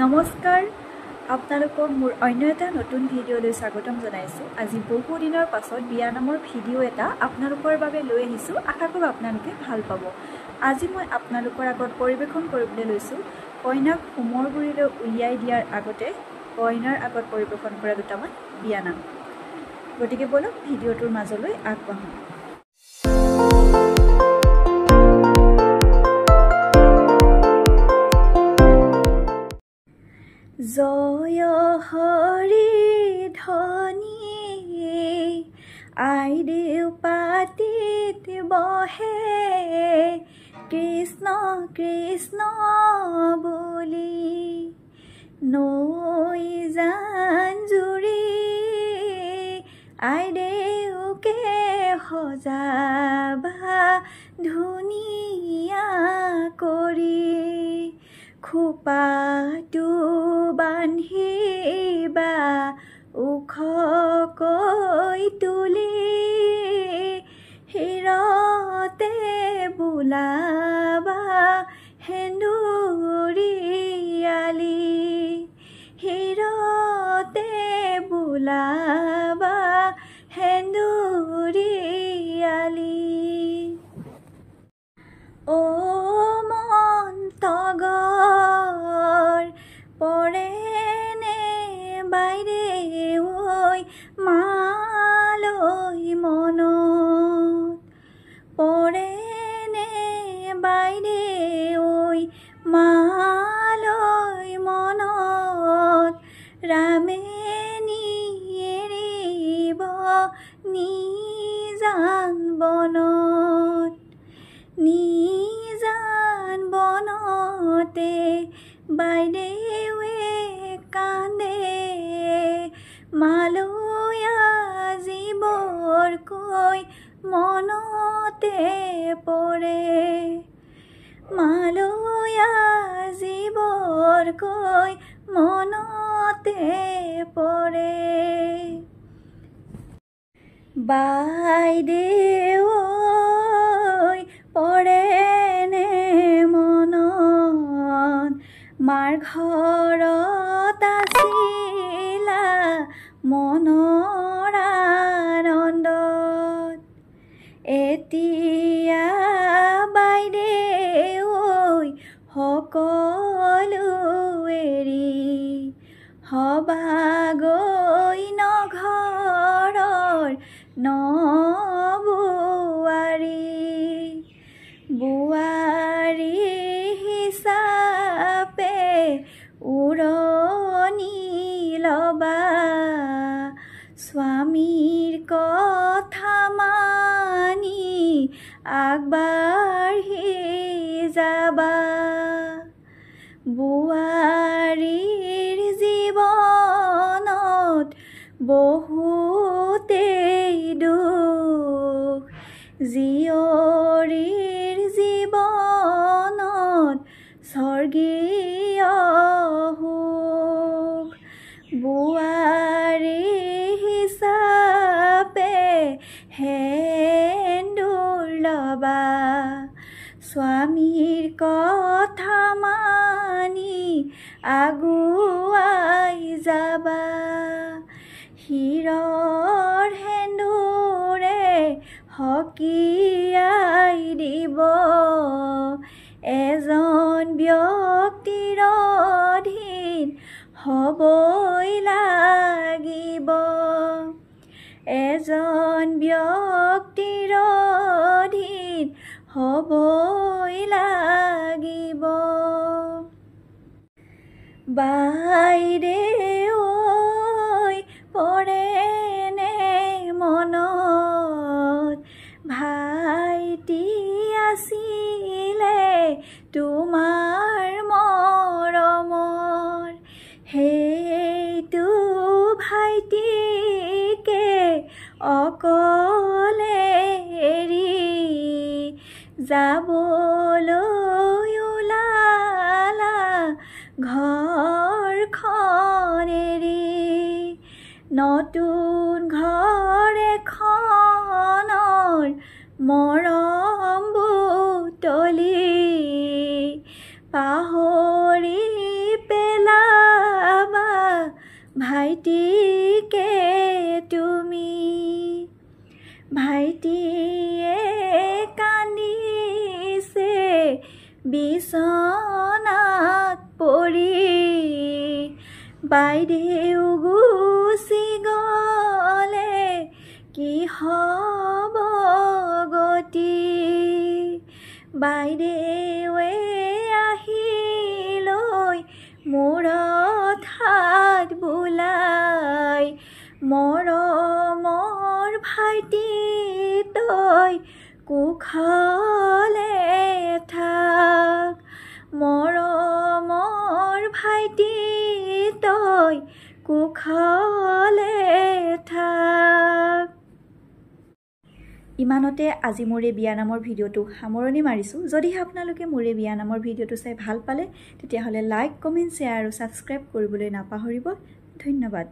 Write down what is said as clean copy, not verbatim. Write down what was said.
নমস্কাৰ আপোনালোকক মোৰ অন্য এটা নতুন ভিডিঅ'লৈ স্বাগতম জনাইছোঁ। আজি বহু দিনৰ পাছত বিয়া নামৰ ভিডিঅ' এটা আপোনালোকৰ বাবে লৈ আহিছোঁ। আশা কৰোঁ আপোনালোকে ভাল পাব। আজি মই আপোনালোকৰ আগত পৰিৱেশন কৰিবলৈ লৈছোঁ কইনাক হোমৰ গুৰিলৈ উলিয়াই দিয়াৰ আগতে কইনাৰ আগত পৰিৱেশন কৰা দুটামান বিয়া নাম। গতিকে বলক ভিডিঅ'টোৰ মাজলৈ আগবাঢ়োঁ। জয় হৰি ধ্বনি আইদেউ পাতিত বহে কৃষ্ণ কৃষ্ণ বুলি নৈ জান জুৰি আইদেউকে সজাবা ধুনীয়া কৰি খোপাটো বান্ধিবা ওখকৈ তুলি শিৰতে বোলাবা সেন্দুৰীয়ালি শিৰতে বোলাবা সেন্দুৰীয়ালি অ মন তগৰ পৰেনে বাইদেউ ঐ মালৈ মনত পৰেনে বাইদেউ ঐ মালৈ মনত ৰামে নিৰিব নিজান বনত নিজান বনতে বাইদেৱে কান্দে মালয়া জীৱৰকৈ মনতে পৰে মালয়া জীৱৰকৈ মনতে পৰে বাইদেউ পৰেনে মনত মাৰ ঘৰত আছিলা মনৰ আনন্দত এতিয়া বাইদেউ সকলো এৰি হবাগৈ নঘৰৰ বোৱাৰী হিচাপে উৰণি লবা স্বামীৰ কথা মানি আগবাঢ়ি যাবা বোৱাৰীৰ জীৱনত বহুতেই দুখ জীয়ৰীৰ জীৱনত স্বৰ্গীয় সুখ বোৱাৰী হিচাপে সেন্দুৰ লবা স্বামীৰ কথা মানি আগুৱাই যাবা শিৰৰ সেন্দুৰে সকীয়াই দিব এজন ব্যক্তিৰ অধীন হ'বই লাগিব এজন ব্যক্তিৰ অধীন হ'বই লাগিব বাইদেউ পৰেনে মনত ভাইটি আছিলে তোমাৰ মৰমৰ সেইটো ভাইটিকে অকলে এৰি যাবলৈ ওলালা ঘৰখন এৰি নতুন ঘৰ এখনৰ মৰম বুটলি পাহৰি পেলা ভাইটিকে তুমি ভাইটিয়ে কান্দিছে বিছনাত পৰি বাইদেউ গুচি গ'লে কি হ'ব গতি বাইদেৱে আহিলৈ মূৰত হাত বোলাই মৰমৰ ভাইটি তই কুশলে থাক মৰমৰ ভাইটি তই কুশলে থাক। ইমানতে আজি মোৰ এই বিয়ানামৰ ভিডিঅ'টো সামৰণি মাৰিছোঁ। যদিহে আপোনালোকে মোৰ এই বিয়ানামৰ ভিডিঅ'টো চাই ভাল পালে তেতিয়াহ'লে লাইক, কমেণ্ট, শ্বেয়াৰ আৰু ছাবস্ক্ৰাইব কৰিবলৈ নাপাহৰিব। ধন্যবাদ।